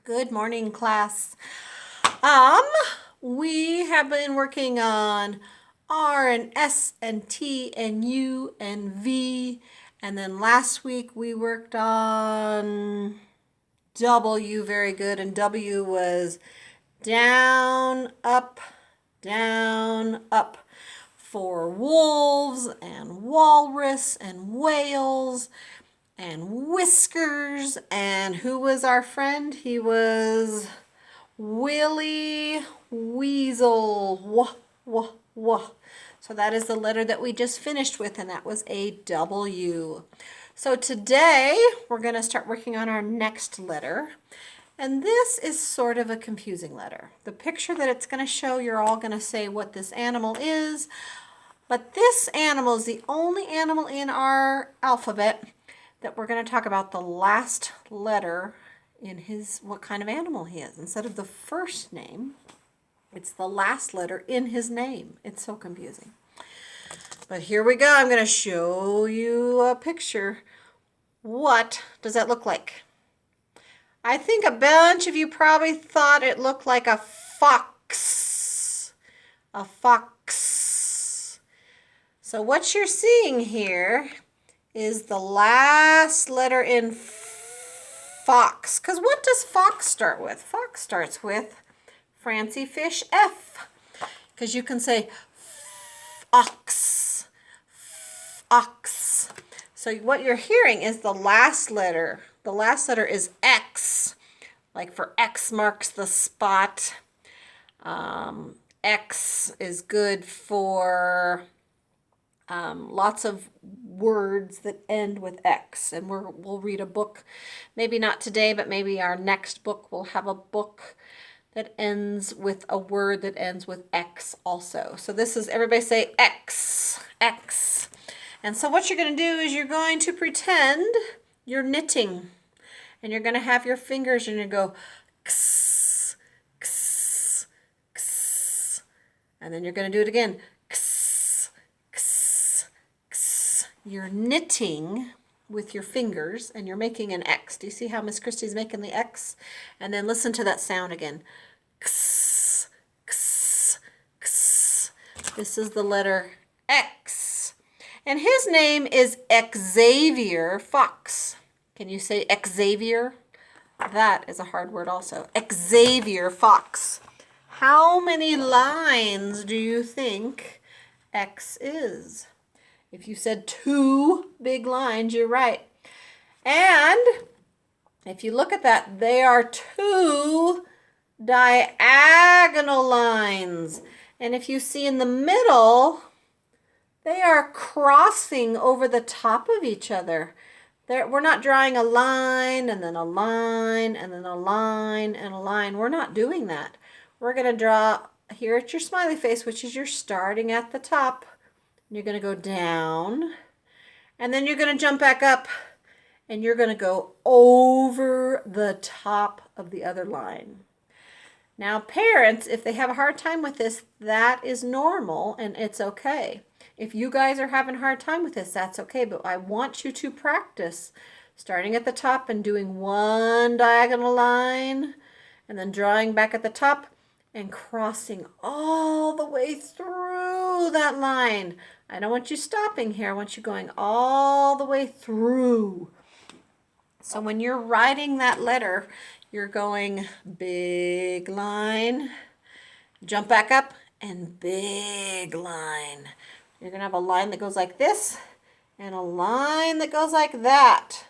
Good morning, class. Um, we have been working on R and S and T and U and V. And then last week we worked on W, very good. And W was down, up, for wolves and walrus and whales and whiskers. And who was our friend? He was Willie Weasel. Wah, wah, wah. So that is the letter that we just finished with, and that was a W. So today we're going to start working on our next letter. And this is sort of a confusing letter. The picture that it's going to show, you're all going to say what this animal is. But this animal is the only animal in our alphabet that we're going to talk about the last letter in what kind of animal he is. Instead of the first name, it's the last letter in his name. It's so confusing. But here we go. I'm going to show you a picture. What does that look like? I think a bunch of you probably thought it looked like a fox. A fox. So what you're seeing here is the last letter in fox. Because what does fox start with? Fox starts with Francie Fish F. Because you can say ox, ox. So what you're hearing is the last letter. The last letter is X, like for X marks the spot. X is good for lots of words that end with X. And we'll read a book, maybe not today, but maybe our next book will have a book that ends with a word that ends with X also. So this is, everybody say X, X. And so what you're going to do is you're going to pretend you're knitting. And you're going to have your fingers and you go X, X, X. And then you're going to do it again. X, X, X. You're knitting with your fingers and you're making an X. Do you see how Miss Christie's making the X? And then listen to that sound again. X, X, X. This is the letter X. And his name is Xavier Fox. Can you say Xavier? That is a hard word also. Xavier Fox. How many lines do you think X is? If you said 2 big lines, you're right. And if you look at that, they are 2 diagonal lines. And if you see in the middle, they are crossing over the top of each other. We're not drawing a line and then a line and then a line and a line. We're not doing that. We're going to draw here at your smiley face, which is you're starting at the top. You're going to go down and then you're going to jump back up and you're going to go over the top of the other line. Now, parents, if they have a hard time with this, that is normal and it's okay. If you guys are having a hard time with this, that's okay. But I want you to practice starting at the top and doing 1 diagonal line and then drawing back at the top and crossing all the way through that line. I don't want you stopping here. I want you going all the way through. So when you're writing that letter, you're going big line, jump back up, and big line. You're going to have a line that goes like this and a line that goes like that.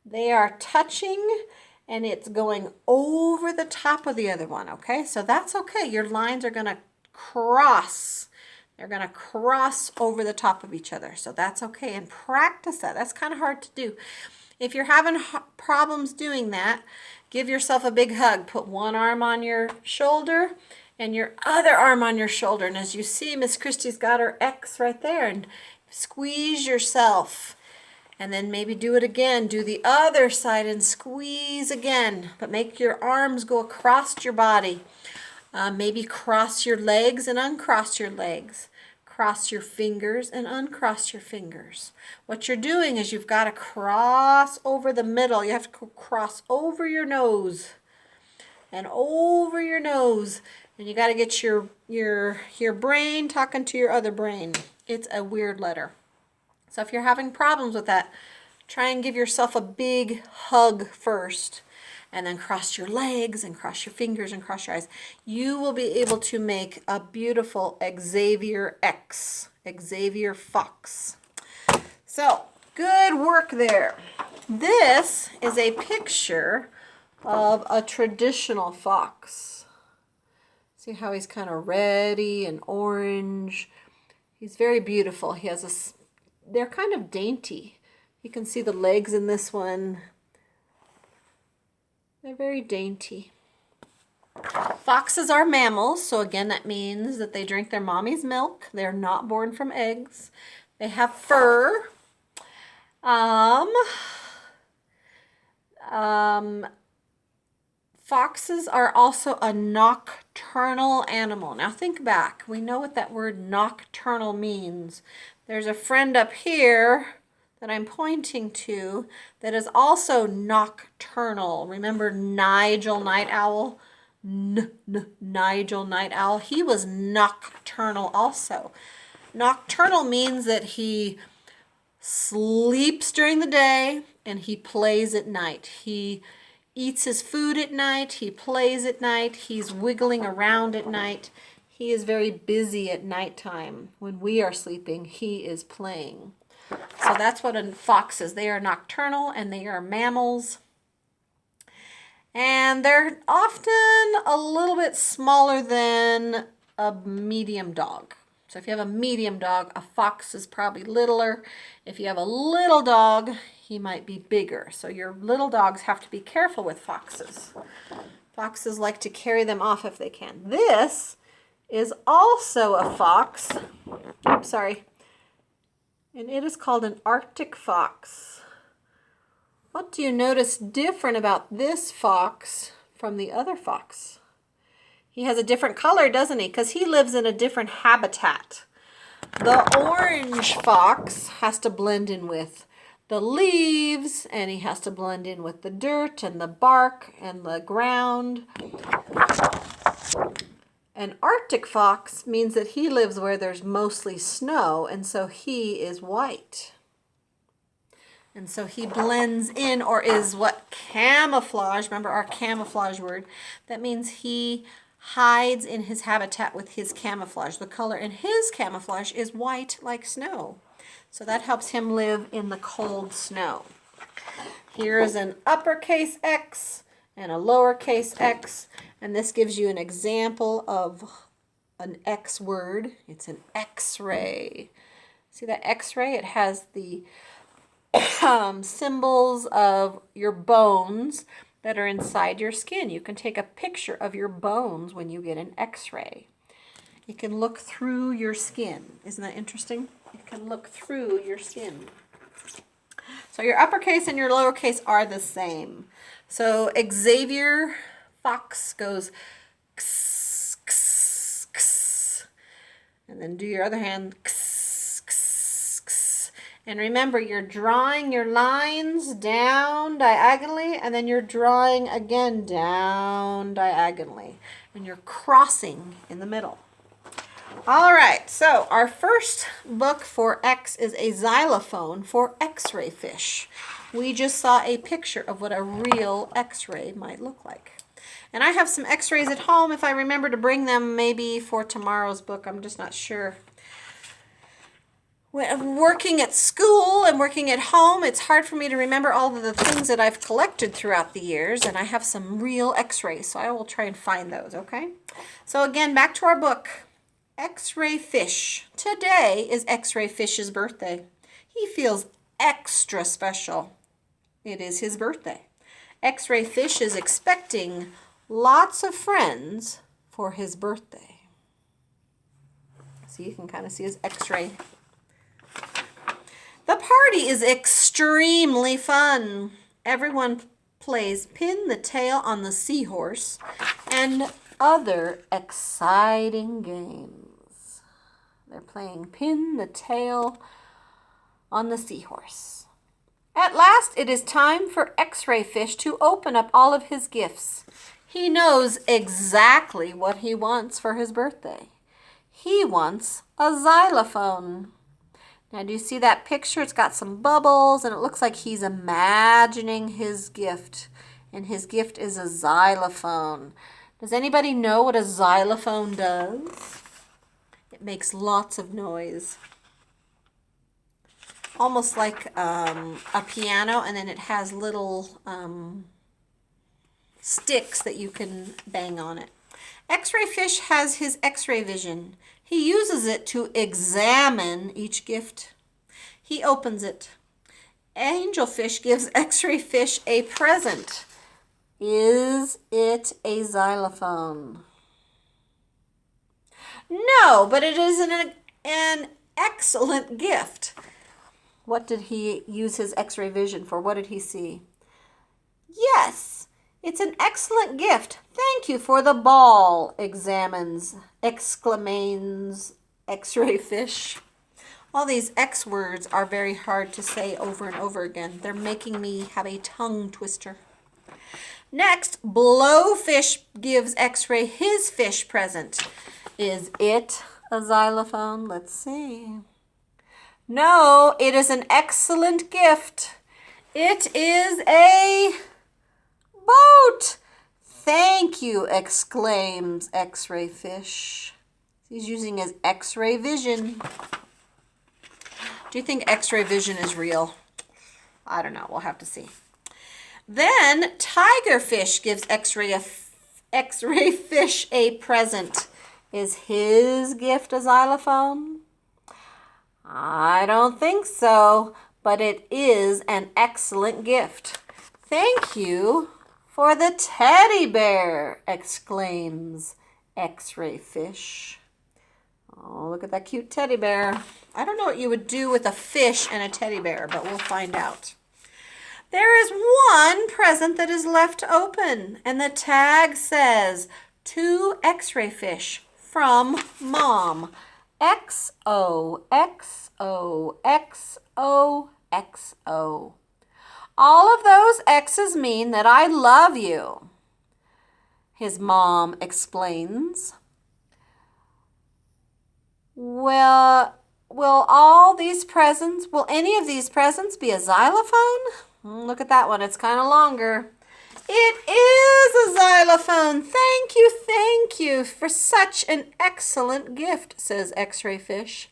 They are touching and it's going over the top of the other one, okay? So that's okay. Your lines are going to cross. They're going to cross over the top of each other. So that's okay. And practice that. That's kind of hard to do. If you're having problems doing that, give yourself a big hug. Put one arm on your shoulder and your other arm on your shoulder. And as you see, Miss Christie's got her X right there. And squeeze yourself. And then maybe do it again. Do the other side and squeeze again. But make your arms go across your body. Maybe cross your legs and uncross your legs. Cross your fingers and uncross your fingers. What you're doing is you've got to cross over the middle. You have to cross over your nose. and over your nose. And you got to get your brain talking to your other brain. It's a weird letter. So if you're having problems with that, try and give yourself a big hug first. And then cross your legs and cross your fingers and cross your eyes. You will be able to make a beautiful Xavier X, Xavier Fox. So, good work there. This is a picture of a traditional fox. See how he's kind of reddy and orange. He's very beautiful. He has they're kind of dainty. You can see the legs in this one. They're very dainty. Foxes are mammals, so again that means that they drink their mommy's milk. They're not born from eggs. They have fur. Foxes are also a nocturnal animal. Now think back. We know what that word nocturnal means. There's a friend up here that I'm pointing to that is also nocturnal. Remember Nigel Night Owl? Nigel Night Owl. He was nocturnal also. Nocturnal means that he sleeps during the day and he plays at night. He eats his food at night. He plays at night. He's wiggling around at night. He is very busy at nighttime. When we are sleeping, he is playing. So that's what a fox is. They are nocturnal and they are mammals. And they're often a little bit smaller than a medium dog. So if you have a medium dog, a fox is probably littler. If you have a little dog, he might be bigger. So your little dogs have to be careful with foxes. Foxes like to carry them off if they can. This is also a fox. Oops, sorry. And it is called an Arctic fox. What do you notice different about this fox from the other fox? He has a different color, doesn't he? Because he lives in a different habitat. The orange fox has to blend in with the leaves, and he has to blend in with the dirt and the bark and the ground. An Arctic fox means that he lives where there's mostly snow, and so he is white. And so he blends in, or is what camouflage, remember our camouflage word, that means he hides in his habitat with his camouflage. The color in his camouflage is white like snow. So that helps him live in the cold snow. Here is an uppercase X and a lowercase x, and this gives you an example of an X word. It's an X-ray. See that X-ray? It has the symbols of your bones that are inside your skin. You can take a picture of your bones when you get an X-ray. It can look through your skin. Isn't that interesting? It can look through your skin. So your uppercase and your lowercase are the same. So Xavier Fox goes x, x, x. And then do your other hand x, x, x. And remember, you're drawing your lines down diagonally, and then you're drawing again down diagonally. And you're crossing in the middle. All right, so our first book for X is a xylophone for X-ray fish. We just saw a picture of what a real X-ray might look like. And I have some X-rays at home if I remember to bring them maybe for tomorrow's book. I'm just not sure. When I'm working at school and working at home, it's hard for me to remember all of the things that I've collected throughout the years, and I have some real X-rays, so I will try and find those, okay? So again, back to our book. X-ray fish. Today is X-ray fish's birthday. He feels extra special. It is his birthday. X-ray fish is expecting lots of friends for his birthday. So you can kind of see his X-ray. The party is extremely fun. Everyone plays pin the tail on the seahorse and other exciting games. They're playing pin the tail on the seahorse. At last it is time for X-Ray Fish to open up all of his gifts. He knows exactly what he wants for his birthday. He wants a xylophone. Now, do you see that picture? It's got some bubbles, and it looks like he's imagining his gift. And his gift is a xylophone. Does anybody know what a xylophone does? It makes lots of noise. Almost like a piano, and then it has little sticks that you can bang on it. X-Ray Fish has his X-ray vision. He uses it to examine each gift. He opens it. Angelfish gives X-Ray Fish a present. Is it a xylophone? No, but it is an excellent gift. What did he use his X-ray vision for? What did he see? Yes, it's an excellent gift. Thank you for the ball, exclaims X-Ray Fish. All these X words are very hard to say over and over again. They're making me have a tongue twister. Next, Blowfish gives X-Ray his fish present. Is it a xylophone? Let's see. No, it is an excellent gift. It is a boat. Thank you, exclaims X-Ray Fish. He's using his X-ray vision. Do you think X-ray vision is real? I don't know. We'll have to see. Then Tigerfish gives X-ray Fish a present. Is his gift a xylophone? I don't think so, but it is an excellent gift. Thank you for the teddy bear, exclaims X-Ray Fish. Oh, look at that cute teddy bear. I don't know what you would do with a fish and a teddy bear, but we'll find out. There is one present that is left open, and the tag says, to X-Ray Fish from Mom. XO, XO, XO, XO. All of those X's mean that I love you, his mom explains. Will any of these presents be a xylophone? Look at that one. It's kind of longer. It is a xylophone. Thank you for such an excellent gift, says X-Ray Fish.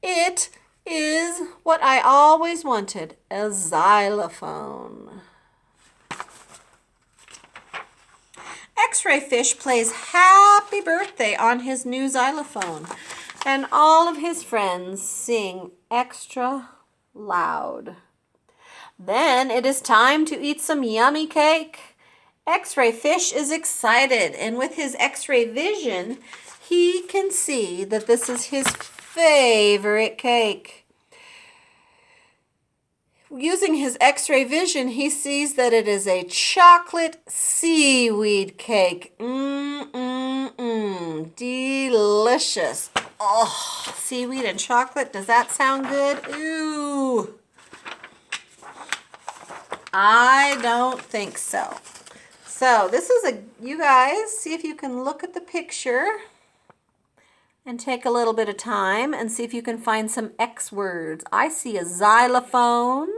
It is what I always wanted, a xylophone. X-Ray Fish plays Happy Birthday on his new xylophone, and all of his friends sing extra loud. Then it is time to eat some yummy cake. X-Ray Fish is excited, and with his X-ray vision, he can see that this is his favorite cake. Using his X-ray vision, he sees that it is a chocolate seaweed cake. Delicious. Oh, seaweed and chocolate. Does that sound good? Ooh. I don't think so. So this is you guys, see if you can look at the picture and take a little bit of time and see if you can find some X words. I see a xylophone.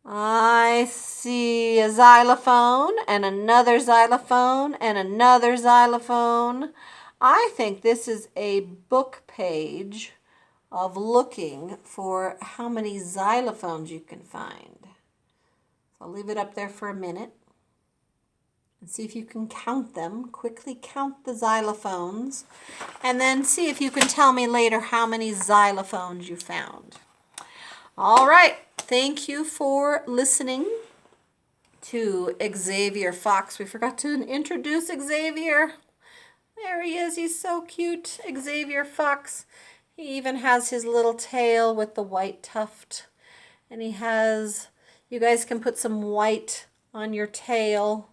I see a xylophone and another xylophone and another xylophone. I think this is a book page of looking for how many xylophones you can find. So I'll leave it up there for a minute and see if you can count them. Quickly count the xylophones and then see if you can tell me later how many xylophones you found. All right, thank you for listening to Xavier Fox. We forgot to introduce Xavier. There he is, he's so cute, Xavier Fox. He even has his little tail with the white tuft. And he has, you guys can put some white on your tail.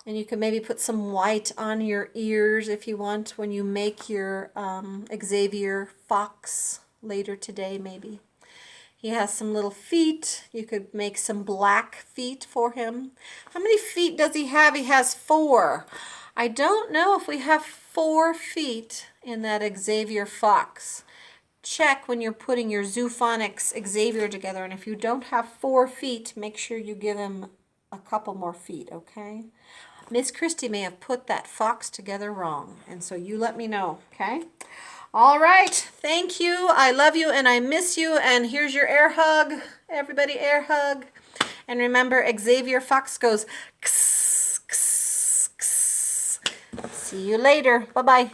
And you can maybe put some white on your ears if you want when you make your Xavier Fox later today maybe. He has some little feet. You could make some black feet for him. How many feet does he have? He has 4. I don't know if we have 4 feet in that Xavier Fox. Check when you're putting your Zoophonics Xavier together, and if you don't have 4 feet, make sure you give him a couple more feet, okay? Miss Christie may have put that fox together wrong, and so you let me know, okay? All right, thank you. I love you and I miss you, and here's your air hug. Everybody air hug. And remember, Xavier Fox goes, kss, kss, kss. See you later. Bye-bye.